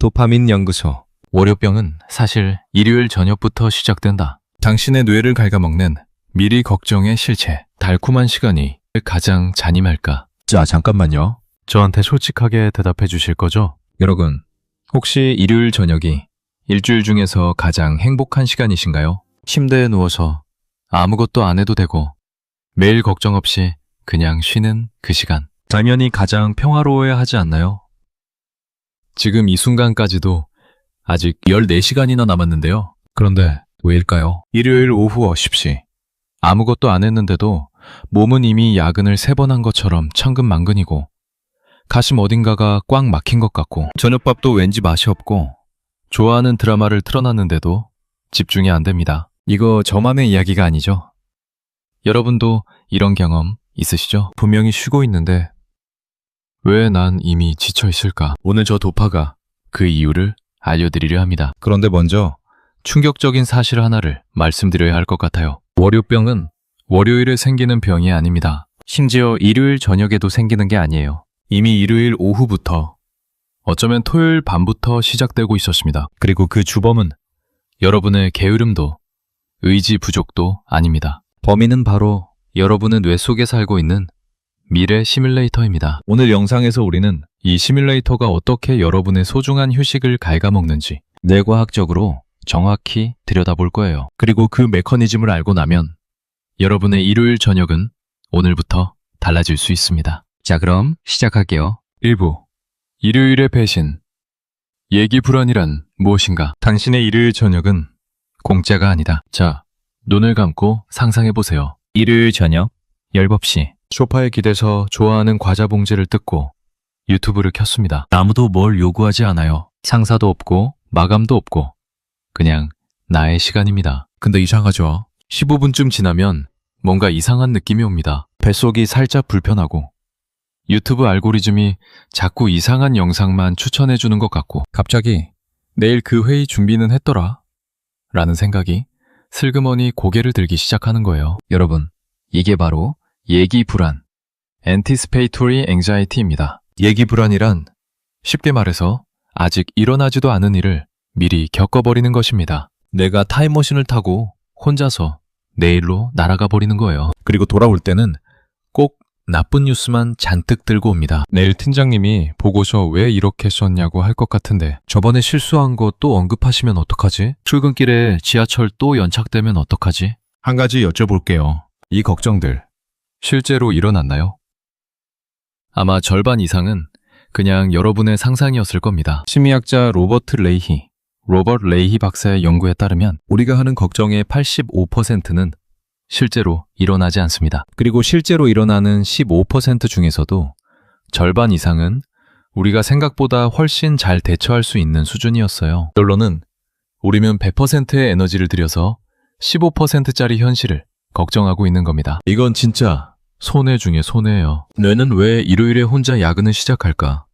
도파민 연구소. 월요병은 사실 일요일 저녁부터 시작된다. 당신의 뇌를 갉아먹는 미리 걱정의 실체. 달콤한 시간이 가장 잔인할까? 자, 잠깐만요. 저한테 솔직하게 대답해 주실 거죠? 여러분, 혹시 일요일 저녁이 일주일 중에서 가장 행복한 시간이신가요? 침대에 누워서 아무것도 안 해도 되고 매일 걱정 없이 그냥 쉬는 그 시간. 당연히 가장 평화로워야 하지 않나요? 지금 이 순간까지도 아직 14시간이나 남았는데요. 그런데 왜일까요? 일요일 오후 10시. 아무것도 안 했는데도 몸은 이미 야근을 3번 한 것처럼 천근만근이고 가심 어딘가가 꽉 막힌 것 같고 저녁밥도 왠지 맛이 없고 좋아하는 드라마를 틀어놨는데도 집중이 안 됩니다. 이거 저만의 이야기가 아니죠? 여러분도 이런 경험 있으시죠? 분명히 쉬고 있는데 왜 난 이미 지쳐 있을까? 오늘 저 도파가 그 이유를 알려드리려 합니다. 그런데 먼저 충격적인 사실 하나를 말씀드려야 할 것 같아요. 월요병은 월요일에 생기는 병이 아닙니다. 심지어 일요일 저녁에도 생기는 게 아니에요. 이미 일요일 오후부터 어쩌면 토요일 밤부터 시작되고 있었습니다. 그리고 그 주범은 여러분의 게으름도 의지 부족도 아닙니다. 범인은 바로 여러분의 뇌 속에 살고 있는 미래 시뮬레이터입니다. 오늘 영상에서 우리는 이 시뮬레이터가 어떻게 여러분의 소중한 휴식을 갉아먹는지 뇌과학적으로 정확히 들여다볼 거예요. 그리고 그 메커니즘을 알고 나면 여러분의 일요일 저녁은 오늘부터 달라질 수 있습니다. 자, 그럼 시작할게요. 1부 일요일의 배신. 예기 불안이란 무엇인가? 당신의 일요일 저녁은 공짜가 아니다. 자, 눈을 감고 상상해보세요. 일요일 저녁 7시 소파에 기대서 좋아하는 과자 봉지를 뜯고 유튜브를 켰습니다. 아무도 뭘 요구하지 않아요. 상사도 없고 마감도 없고 그냥 나의 시간입니다. 근데 이상하죠? 15분쯤 지나면 뭔가 이상한 느낌이 옵니다. 뱃속이 살짝 불편하고 유튜브 알고리즘이 자꾸 이상한 영상만 추천해주는 것 같고 갑자기 내일 그 회의 준비는 했더라 라는 생각이 슬그머니 고개를 들기 시작하는 거예요. 여러분, 이게 바로 예기 불안, Anticipatory Anxiety입니다. 예기 불안이란 쉽게 말해서 아직 일어나지도 않은 일을 미리 겪어버리는 것입니다. 내가 타임머신을 타고 혼자서 내일로 날아가 버리는 거예요. 그리고 돌아올 때는 꼭 나쁜 뉴스만 잔뜩 들고 옵니다. 내일 팀장님이 보고서 왜 이렇게 썼냐고 할 것 같은데 저번에 실수한 거 또 언급하시면 어떡하지? 출근길에 지하철 또 연착되면 어떡하지? 한 가지 여쭤볼게요. 이 걱정들 실제로 일어났나요? 아마 절반 이상은 그냥 여러분의 상상이었을 겁니다. 심리학자 로버트 레이히 박사의 연구에 따르면 우리가 하는 걱정의 85%는 실제로 일어나지 않습니다. 그리고 실제로 일어나는 15% 중에서도 절반 이상은 우리가 생각보다 훨씬 잘 대처할 수 있는 수준이었어요. 결론은 우리는 100%의 에너지를 들여서 15%짜리 현실을 걱정하고 있는 겁니다. 이건 진짜 손해 중에 손해예요. 뇌는 왜 일요일에 혼자 야근을 시작할까?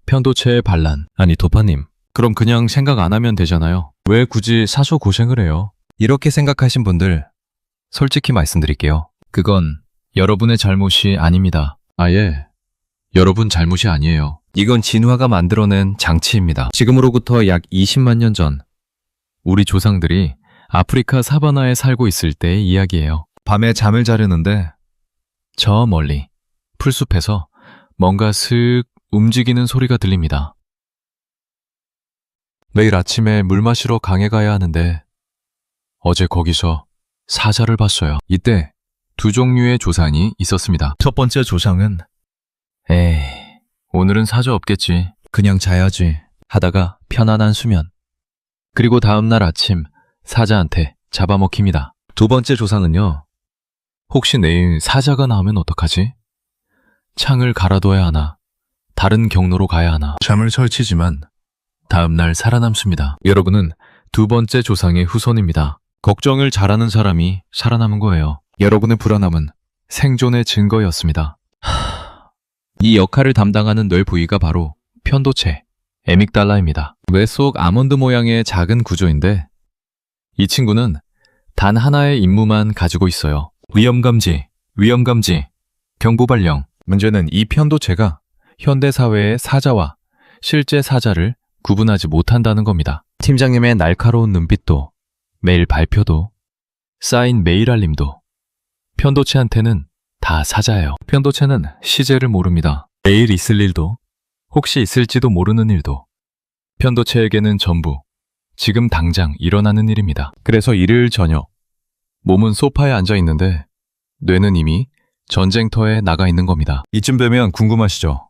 편도체의 반란. 아니 도파님, 그럼 그냥 생각 안 하면 되잖아요. 왜 굳이 사서 고생을 해요? 이렇게 생각하신 분들 솔직히 말씀드릴게요. 그건 여러분의 잘못이 아닙니다. 아예 여러분 잘못이 아니에요. 이건 진화가 만들어낸 장치입니다. 지금으로부터 약 20만 년 전 우리 조상들이 아프리카 사바나에 살고 있을 때의 이야기예요. 밤에 잠을 자려는데 저 멀리 풀숲에서 뭔가 슥 움직이는 소리가 들립니다. 내일 아침에 물 마시러 강에 가야 하는데 어제 거기서 사자를 봤어요. 이때 두 종류의 조상이 있었습니다. 첫 번째 조상은 에이, 오늘은 사자 없겠지. 그냥 자야지 하다가 편안한 수면. 그리고 다음날 아침 사자한테 잡아먹힙니다. 두 번째 조상은요. 혹시 내일 사자가 나오면 어떡하지? 창을 갈아둬야 하나? 다른 경로로 가야 하나? 잠을 설치지만 다음날 살아남습니다. 여러분은 두 번째 조상의 후손입니다. 걱정을 잘하는 사람이 살아남은 거예요. 여러분의 불안함은 생존의 증거였습니다. 이 역할을 담당하는 뇌 부위가 바로 편도체, 에믹달라입니다. 뇌 속 아몬드 모양의 작은 구조인데 이 친구는 단 하나의 임무만 가지고 있어요. 위험감지, 경보발령. 문제는 이 편도체가 현대사회의 사자와 실제 사자를 구분하지 못한다는 겁니다. 팀장님의 날카로운 눈빛도, 매일 발표도, 쌓인 메일 알림도 편도체한테는 다 사자예요. 편도체는 시제를 모릅니다. 내일 있을 일도, 혹시 있을지도 모르는 일도 편도체에게는 전부 지금 당장 일어나는 일입니다. 그래서 일요일 저녁, 몸은 소파에 앉아 있는데 뇌는 이미 전쟁터에 나가 있는 겁니다. 이쯤 되면 궁금하시죠?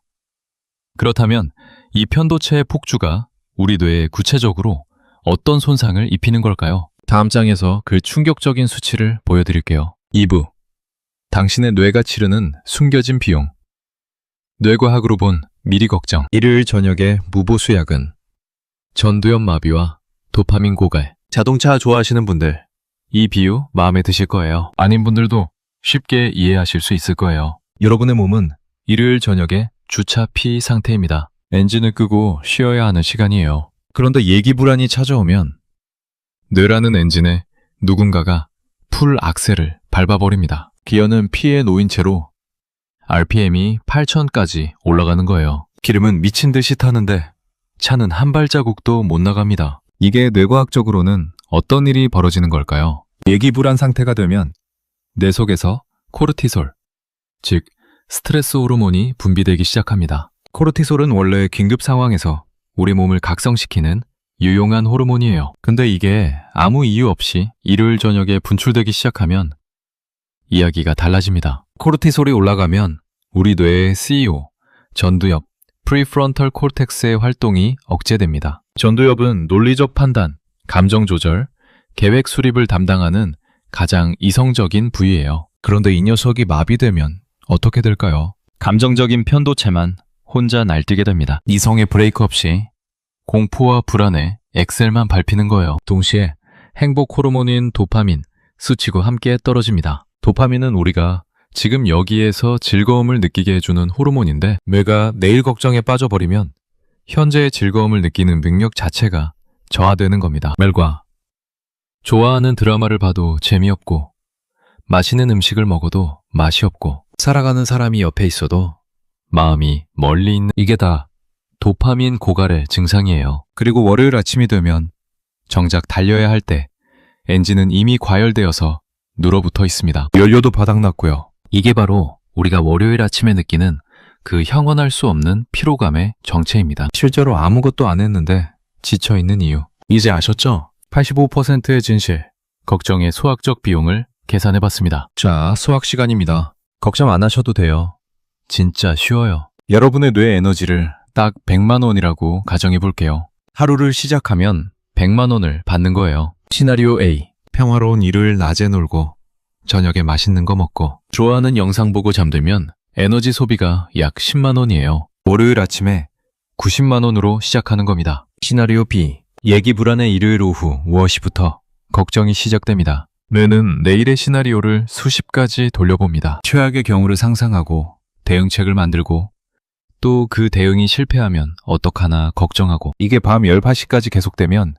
그렇다면 이 편도체의 폭주가 우리 뇌에 구체적으로 어떤 손상을 입히는 걸까요? 다음 장에서 그 충격적인 수치를 보여드릴게요. 2부. 당신의 뇌가 치르는 숨겨진 비용. 뇌과학으로 본 미리 걱정. 일요일 저녁의 무보수약은 전두엽 마비와 도파민 고갈. 자동차 좋아하시는 분들, 이 비유 마음에 드실 거예요. 아닌 분들도 쉽게 이해하실 수 있을 거예요. 여러분의 몸은 일요일 저녁에 주차 피 상태입니다. 엔진을 끄고 쉬어야 하는 시간이에요. 그런데 예기 불안이 찾아오면 뇌라는 엔진에 누군가가 풀 악셀을 밟아버립니다. 기어는 피에 놓인 채로 RPM이 8,000까지 올라가는 거예요. 기름은 미친 듯이 타는데 차는 한 발자국도 못 나갑니다. 이게 뇌과학적으로는 어떤 일이 벌어지는 걸까요? 예기 불안 상태가 되면 뇌 속에서 코르티솔, 즉 스트레스 호르몬이 분비되기 시작합니다. 코르티솔은 원래 긴급 상황에서 우리 몸을 각성시키는 유용한 호르몬이에요. 근데 이게 아무 이유 없이 일요일 저녁에 분출되기 시작하면 이야기가 달라집니다. 코르티솔이 올라가면 우리 뇌의 CEO, 전두엽, 프리프론털 콜텍스의 활동이 억제됩니다. 전두엽은 논리적 판단, 감정 조절, 계획 수립을 담당하는 가장 이성적인 부위예요. 그런데 이 녀석이 마비되면 어떻게 될까요? 감정적인 편도체만 혼자 날뛰게 됩니다. 이성의 브레이크 없이 공포와 불안에 엑셀만 밟히는 거예요. 동시에 행복 호르몬인 도파민, 수치고 함께 떨어집니다. 도파민은 우리가 지금 여기에서 즐거움을 느끼게 해주는 호르몬인데 뇌가 내일 걱정에 빠져버리면 현재의 즐거움을 느끼는 능력 자체가 저하되는 겁니다. 멜과 좋아하는 드라마를 봐도 재미없고 맛있는 음식을 먹어도 맛이 없고 살아가는 사람이 옆에 있어도 마음이 멀리 있는 이게 다 도파민 고갈의 증상이에요. 그리고 월요일 아침이 되면 정작 달려야 할 때 엔진은 이미 과열되어서 눌어붙어 있습니다. 연료도 바닥났고요. 이게 바로 우리가 월요일 아침에 느끼는 그 형언할 수 없는 피로감의 정체입니다. 실제로 아무것도 안 했는데 지쳐있는 이유. 이제 아셨죠? 85%의 진실, 걱정의 수학적 비용을 계산해봤습니다. 자, 수학 시간입니다. 걱정 안 하셔도 돼요. 진짜 쉬워요. 여러분의 뇌 에너지를 딱 100만 원이라고 가정해볼게요. 하루를 시작하면 100만 원을 받는 거예요. 시나리오 A. 평화로운 일요일 낮에 놀고 저녁에 맛있는 거 먹고 좋아하는 영상 보고 잠들면 에너지 소비가 약 10만 원이에요. 월요일 아침에 90만 원으로 시작하는 겁니다. 시나리오 B. 예기 불안의 일요일 오후 5시부터 걱정이 시작됩니다. 뇌는 내일의 시나리오를 수십 가지 돌려봅니다. 최악의 경우를 상상하고 대응책을 만들고 또 그 대응이 실패하면 어떡하나 걱정하고 이게 밤 10시까지 계속되면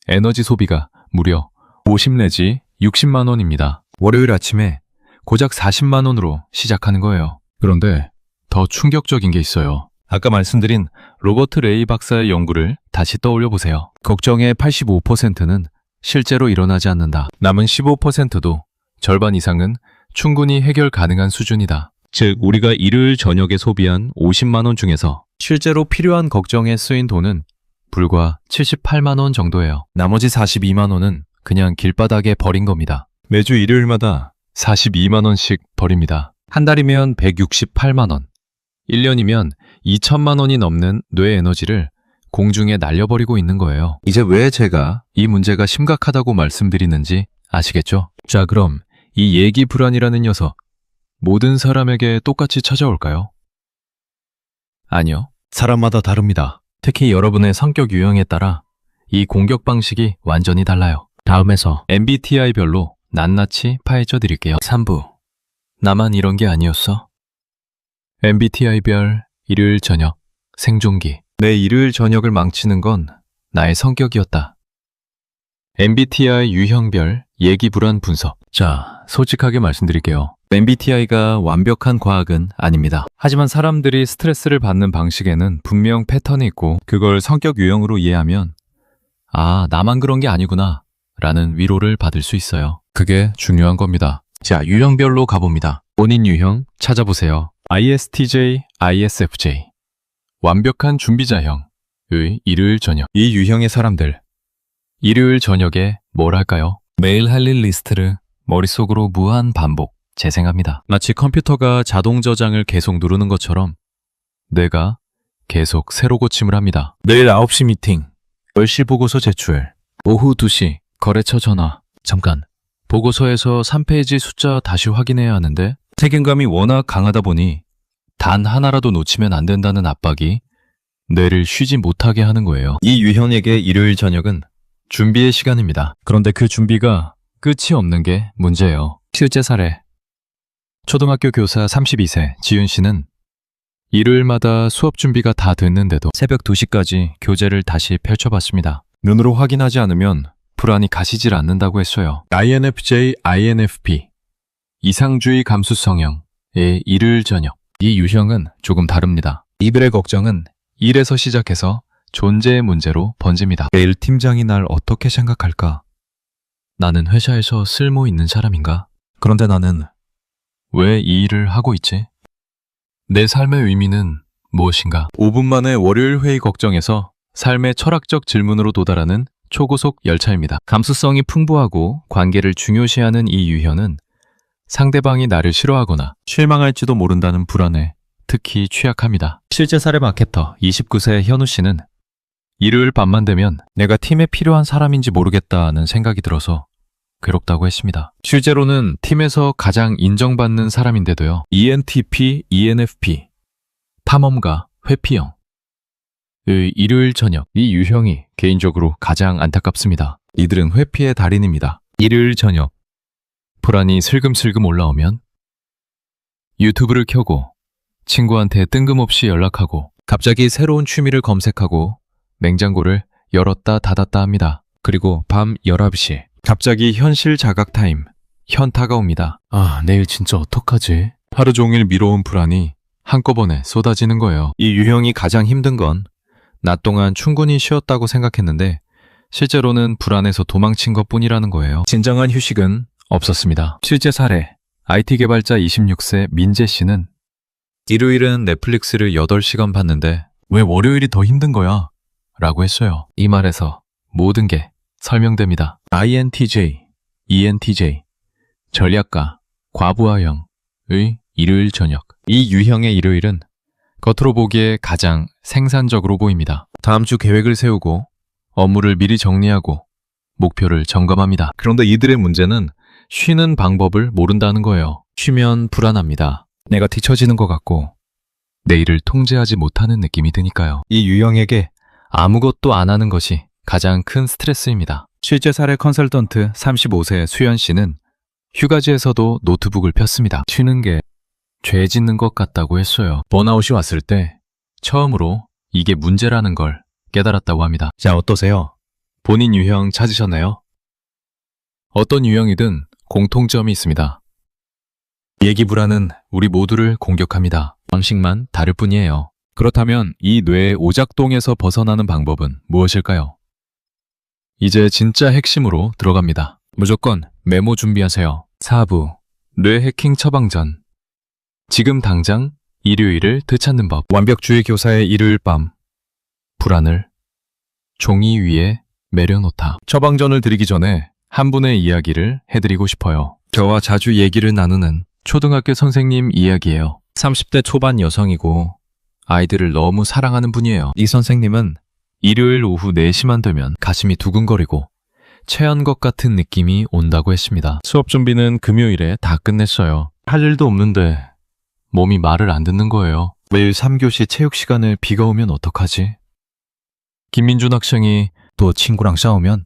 에너지 소비가 무려 50 내지 60만 원입니다. 월요일 아침에 고작 40만 원으로 시작하는 거예요. 그런데 더 충격적인 게 있어요. 아까 말씀드린 로버트 레이 박사의 연구를 다시 떠올려 보세요. 걱정의 85%는 실제로 일어나지 않는다. 남은 15%도 절반 이상은 충분히 해결 가능한 수준이다. 즉 우리가 일요일 저녁에 소비한 50만 원 중에서 실제로 필요한 걱정에 쓰인 돈은 불과 78만 원 정도예요. 나머지 42만 원은 그냥 길바닥에 버린 겁니다. 매주 일요일마다 42만 원씩 버립니다. 한 달이면 168만 원. 1년이면 2천만 원이 넘는 뇌 에너지를 공중에 날려버리고 있는 거예요. 이제 왜 제가 이 문제가 심각하다고 말씀드리는지 아시겠죠? 자, 그럼 이 예기 불안이라는 녀석 모든 사람에게 똑같이 찾아올까요? 아니요. 사람마다 다릅니다. 특히 여러분의 성격 유형에 따라 이 공격 방식이 완전히 달라요. 다음에서 MBTI별로 낱낱이 파헤쳐 드릴게요. 3부. 나만 이런 게 아니었어? MBTI별 일요일 저녁 생존기. 내 일요일 저녁을 망치는 건 나의 성격이었다. MBTI 유형별 예기 불안 분석. 자, 솔직하게 말씀드릴게요. MBTI가 완벽한 과학은 아닙니다. 하지만 사람들이 스트레스를 받는 방식에는 분명 패턴이 있고 그걸 성격 유형으로 이해하면 아, 나만 그런 게 아니구나 라는 위로를 받을 수 있어요. 그게 중요한 겁니다. 자, 유형별로 가봅니다. 본인 유형 찾아보세요. ISTJ, ISFJ. 완벽한 준비자형의 일요일 저녁. 이 유형의 사람들, 일요일 저녁에 뭘 할까요? 매일 할 일 리스트를 머릿속으로 무한 반복 재생합니다. 마치 컴퓨터가 자동 저장을 계속 누르는 것처럼 내가 계속 새로 고침을 합니다. 내일 9시 미팅, 10시 보고서 제출, 오후 2시 거래처 전화. 잠깐, 보고서에서 3페이지 숫자 다시 확인해야 하는데 책임감이 워낙 강하다 보니 단 하나라도 놓치면 안 된다는 압박이 뇌를 쉬지 못하게 하는 거예요. 이 유형에게 일요일 저녁은 준비의 시간입니다. 그런데 그 준비가 끝이 없는 게 문제예요. 실제 사례. 초등학교 교사 32세 지윤 씨는 일요일마다 수업 준비가 다 됐는데도 새벽 2시까지 교재를 다시 펼쳐봤습니다. 눈으로 확인하지 않으면 불안이 가시질 않는다고 했어요. INFJ, INFP, 이상주의 감수성형의 일요일 저녁. 이 유형은 조금 다릅니다. 이들의 걱정은 일에서 시작해서 존재의 문제로 번집니다. 내일 팀장이 날 어떻게 생각할까? 나는 회사에서 쓸모 있는 사람인가? 그런데 나는 왜 이 일을 하고 있지? 내 삶의 의미는 무엇인가? 5분 만에 월요일 회의 걱정에서 삶의 철학적 질문으로 도달하는 초고속 열차입니다. 감수성이 풍부하고 관계를 중요시하는 이 유형은 상대방이 나를 싫어하거나 실망할지도 모른다는 불안에 특히 취약합니다. 실제 사례 마케터 29세 현우 씨는 일요일 밤만 되면 내가 팀에 필요한 사람인지 모르겠다는 생각이 들어서 괴롭다고 했습니다. 실제로는 팀에서 가장 인정받는 사람인데도요. ENTP, ENFP, 탐험가, 회피형. 의 일요일 저녁. 이 유형이 개인적으로 가장 안타깝습니다. 이들은 회피의 달인입니다. 일요일 저녁. 불안이 슬금슬금 올라오면 유튜브를 켜고 친구한테 뜬금없이 연락하고 갑자기 새로운 취미를 검색하고 냉장고를 열었다 닫았다 합니다. 그리고 밤 11시 갑자기 현실 자각 타임, 현타가 옵니다. 아, 내일 진짜 어떡하지? 하루 종일 미뤄온 불안이 한꺼번에 쏟아지는 거예요. 이 유형이 가장 힘든 건 낮 동안 충분히 쉬었다고 생각했는데 실제로는 불안해서 도망친 것뿐이라는 거예요. 진정한 휴식은 없었습니다. 실제 사례. IT 개발자 26세 민재 씨는 일요일은 넷플릭스를 8시간 봤는데 왜 월요일이 더 힘든 거야? 라고 했어요. 이 말에서 모든 게 설명됩니다. INTJ, ENTJ, 전략가, 과부하형의 일요일 저녁. 이 유형의 일요일은 겉으로 보기에 가장 생산적으로 보입니다. 다음 주 계획을 세우고 업무를 미리 정리하고 목표를 점검합니다. 그런데 이들의 문제는 쉬는 방법을 모른다는 거예요. 쉬면 불안합니다. 내가 뒤처지는 것 같고 내일을 통제하지 못하는 느낌이 드니까요. 이 유형에게 아무것도 안 하는 것이 가장 큰 스트레스입니다. 실제 사례 컨설턴트 35세 수연 씨는 휴가지에서도 노트북을 폈습니다. 쉬는 게 죄 짓는 것 같다고 했어요. 번아웃이 왔을 때 처음으로 이게 문제라는 걸 깨달았다고 합니다. 자, 어떠세요? 본인 유형 찾으셨나요? 어떤 유형이든 공통점이 있습니다. 얘기 불안은 우리 모두를 공격합니다. 방식만 다를 뿐이에요. 그렇다면 이 뇌의 오작동에서 벗어나는 방법은 무엇일까요? 이제 진짜 핵심으로 들어갑니다. 무조건 메모 준비하세요. 4부 뇌 해킹 처방전. 지금 당장 일요일을 되찾는 법. 완벽주의 교사의 일요일 밤. 불안을 종이 위에 매려놓다. 처방전을 드리기 전에 한 분의 이야기를 해드리고 싶어요. 저와 자주 얘기를 나누는 초등학교 선생님 이야기예요. 30대 초반 여성이고 아이들을 너무 사랑하는 분이에요. 이 선생님은 일요일 오후 4시만 되면 가슴이 두근거리고 체한 것 같은 느낌이 온다고 했습니다. 수업 준비는 금요일에 다 끝냈어요. 할 일도 없는데 몸이 말을 안 듣는 거예요. 매일 3교시 체육 시간에 비가 오면 어떡하지? 김민준 학생이 또 친구랑 싸우면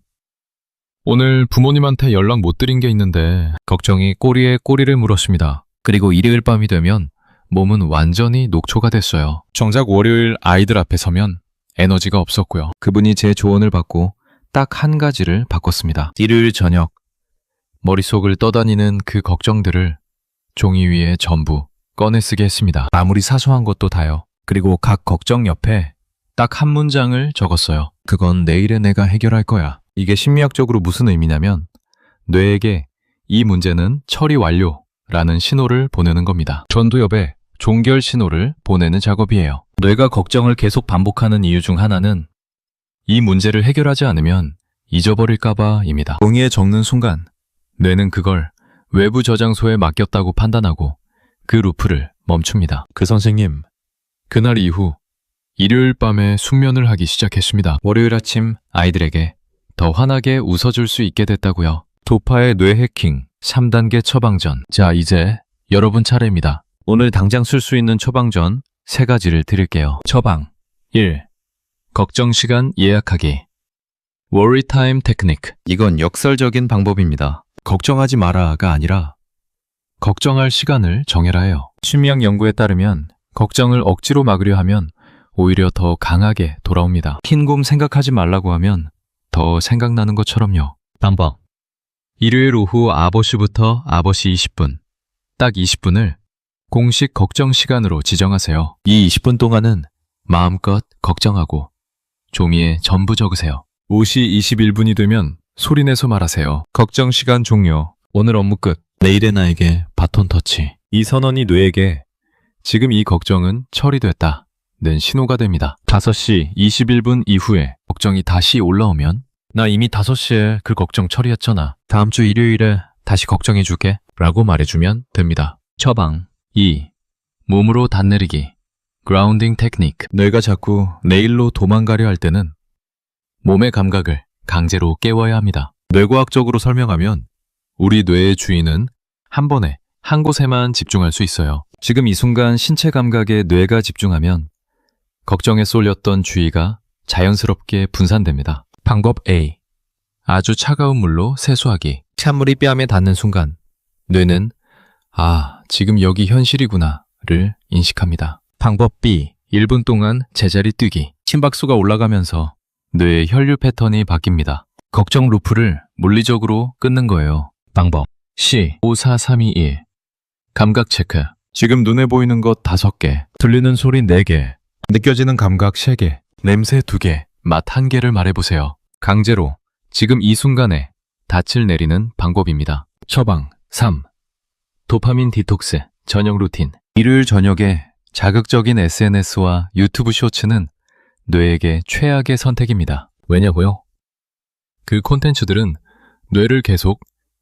오늘 부모님한테 연락 못 드린 게 있는데 걱정이 꼬리에 꼬리를 물었습니다. 그리고 일요일 밤이 되면 몸은 완전히 녹초가 됐어요. 정작 월요일 아이들 앞에 서면 에너지가 없었고요. 그분이 제 조언을 받고 딱 한 가지를 바꿨습니다. 일요일 저녁 머릿속을 떠다니는 그 걱정들을 종이 위에 전부 꺼내 쓰게 했습니다. 아무리 사소한 것도 다요. 그리고 각 걱정 옆에 딱 한 문장을 적었어요. 그건 내일에 내가 해결할 거야. 이게 심리학적으로 무슨 의미냐면 뇌에게 이 문제는 처리 완료라는 신호를 보내는 겁니다. 전두엽에 종결 신호를 보내는 작업이에요. 뇌가 걱정을 계속 반복하는 이유 중 하나는 이 문제를 해결하지 않으면 잊어버릴까봐입니다. 종이에 적는 순간 뇌는 그걸 외부 저장소에 맡겼다고 판단하고 그 루프를 멈춥니다. 그 선생님, 그날 이후 일요일 밤에 숙면을 하기 시작했습니다. 월요일 아침 아이들에게 더 환하게 웃어줄 수 있게 됐다고요. 도파의 뇌 해킹 3단계 처방전. 자, 이제 여러분 차례입니다. 오늘 당장 쓸 수 있는 처방전 3가지를 드릴게요. 처방 1. 걱정 시간 예약하기. Worry Time Technique. 이건 역설적인 방법입니다. 걱정하지 마라가 아니라 걱정할 시간을 정해라예요. 심리학 연구에 따르면 걱정을 억지로 막으려 하면 오히려 더 강하게 돌아옵니다. 흰곰 생각하지 말라고 하면 더 생각나는 것처럼요. 방법. 일요일 오후 아버시부터 아버시 20분. 딱 20분을 공식 걱정 시간으로 지정하세요. 이 20분 동안은 마음껏 걱정하고 종이에 전부 적으세요. 오시 21분이 되면 소리내서 말하세요. 걱정 시간 종료. 오늘 업무 끝. 내일의 나에게 바톤 터치. 이 선언이 뇌에게 지금 이 걱정은 처리됐다 는 신호가 됩니다. 5시 21분 이후에 걱정이 다시 올라오면 나 이미 5시에 그 걱정 처리했잖아. 다음 주 일요일에 다시 걱정해줄게 라고 말해주면 됩니다. 처방 2. 몸으로 단내리기. Grounding Technique. 뇌가 자꾸 내일로 도망가려 할 때는 몸의 감각을 강제로 깨워야 합니다. 뇌과학적으로 설명하면 우리 뇌의 주인은 한 번에 한 곳에만 집중할 수 있어요. 지금 이 순간 신체 감각에 뇌가 집중하면 걱정에 쏠렸던 주의가 자연스럽게 분산됩니다. 방법 A. 아주 차가운 물로 세수하기. 찬물이 뺨에 닿는 순간 뇌는 아, 지금 여기 현실이구나를 인식합니다. 방법 B. 1분 동안 제자리 뛰기. 심박수가 올라가면서 뇌의 혈류 패턴이 바뀝니다. 걱정 루프를 물리적으로 끊는 거예요. 방법 C. 5, 4, 3, 2, 1. 감각 체크. 지금 눈에 보이는 것 5개, 들리는 소리 4개, 느껴지는 감각 3개, 냄새 2개, 맛 1개를 말해보세요. 강제로 지금 이 순간에 닻을 내리는 방법입니다. 처방 3. 도파민 디톡스 저녁 루틴. 일요일 저녁에 자극적인 SNS와 유튜브 쇼츠는 뇌에게 최악의 선택입니다. 왜냐고요? 그 콘텐츠들은 뇌를 계속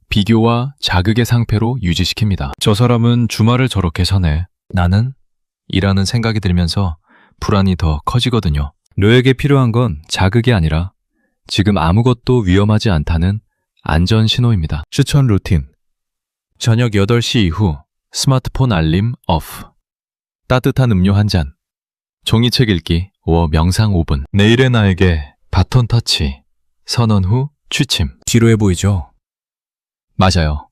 비교와 자극의 상태로 유지시킵니다. 저 사람은 주말을 저렇게 사네. 나는? 이라는 생각이 들면서 불안이 더 커지거든요. 뇌에게 필요한 건 자극이 아니라 지금 아무것도 위험하지 않다는 안전 신호입니다. 추천 루틴. 저녁 8시 이후 스마트폰 알림 오프. 따뜻한 음료 한 잔. 종이책 읽기 5 명상 5분. 내일의 나에게 바톤 터치. 선언 후 취침. 지루해 보이죠? 맞아요.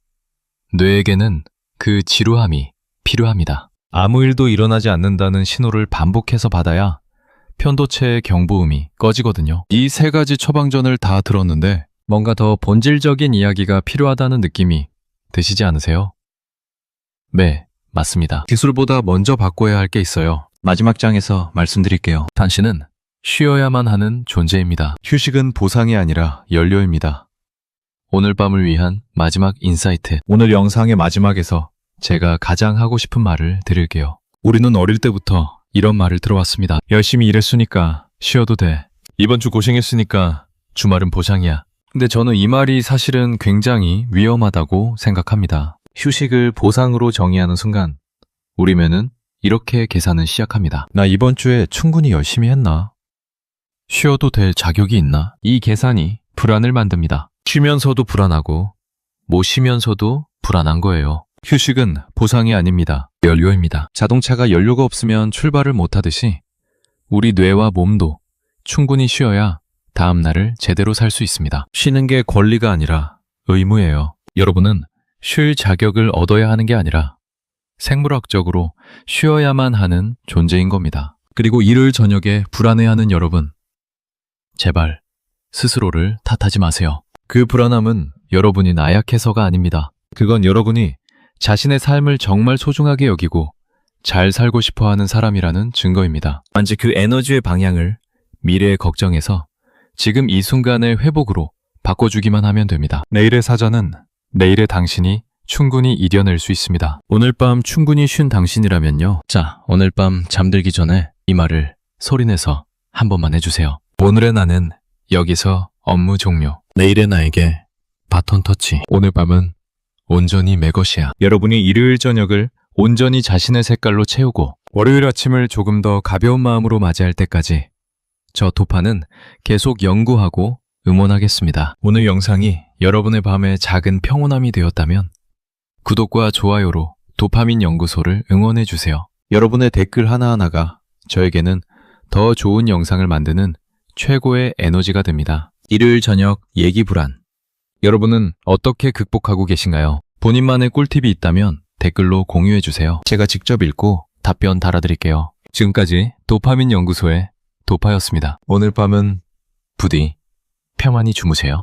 뇌에게는 그 지루함이 필요합니다. 아무 일도 일어나지 않는다는 신호를 반복해서 받아야 편도체의 경보음이 꺼지거든요. 이 3가지 처방전을 다 들었는데 뭔가 더 본질적인 이야기가 필요하다는 느낌이 드시지 않으세요? 네, 맞습니다. 기술보다 먼저 바꿔야 할 게 있어요. 마지막 장에서 말씀드릴게요. 당신은 쉬어야만 하는 존재입니다. 휴식은 보상이 아니라 연료입니다. 오늘 밤을 위한 마지막 인사이트. 오늘 영상의 마지막에서 제가 가장 하고 싶은 말을 드릴게요. 우리는 어릴 때부터 이런 말을 들어왔습니다. 열심히 일했으니까 쉬어도 돼. 이번 주 고생했으니까 주말은 보상이야. 근데 저는 이 말이 사실은 굉장히 위험하다고 생각합니다. 휴식을 보상으로 정의하는 순간 우리 뇌는 이렇게 계산을 시작합니다. 나 이번 주에 충분히 열심히 했나? 쉬어도 될 자격이 있나? 이 계산이 불안을 만듭니다. 쉬면서도 불안하고 못 쉬면서도 불안한 거예요. 휴식은 보상이 아닙니다. 연료입니다. 자동차가 연료가 없으면 출발을 못하듯이 우리 뇌와 몸도 충분히 쉬어야 다음 날을 제대로 살 수 있습니다. 쉬는 게 권리가 아니라 의무예요. 여러분은 쉴 자격을 얻어야 하는 게 아니라 생물학적으로 쉬어야만 하는 존재인 겁니다. 그리고 일요일 저녁에 불안해하는 여러분, 제발 스스로를 탓하지 마세요. 그 불안함은 여러분이 나약해서가 아닙니다. 그건 여러분이 자신의 삶을 정말 소중하게 여기고 잘 살고 싶어 하는 사람이라는 증거입니다. 만지 그 에너지의 방향을 미래의 걱정에서 지금 이 순간의 회복으로 바꿔주기만 하면 됩니다. 내일의 사전은 내일의 당신이 충분히 이겨낼 수 있습니다. 오늘 밤 충분히 쉰 당신이라면요. 자, 오늘 밤 잠들기 전에 이 말을 소리내서 한 번만 해주세요. 오늘의 나는 여기서 업무 종료. 내일의 나에게 바톤 터치. 오늘 밤은 온전히 내 것이야. 여러분이 일요일 저녁을 온전히 자신의 색깔로 채우고 월요일 아침을 조금 더 가벼운 마음으로 맞이할 때까지 저 도파는 계속 연구하고 응원하겠습니다. 오늘 영상이 여러분의 밤에 작은 평온함이 되었다면 구독과 좋아요로 도파민 연구소를 응원해주세요. 여러분의 댓글 하나하나가 저에게는 더 좋은 영상을 만드는 최고의 에너지가 됩니다. 일요일 저녁 얘기 불안. 여러분은 어떻게 극복하고 계신가요? 본인만의 꿀팁이 있다면 댓글로 공유해주세요. 제가 직접 읽고 답변 달아드릴게요. 지금까지 도파민 연구소의 도파였습니다. 오늘 밤은 부디 평안히 주무세요.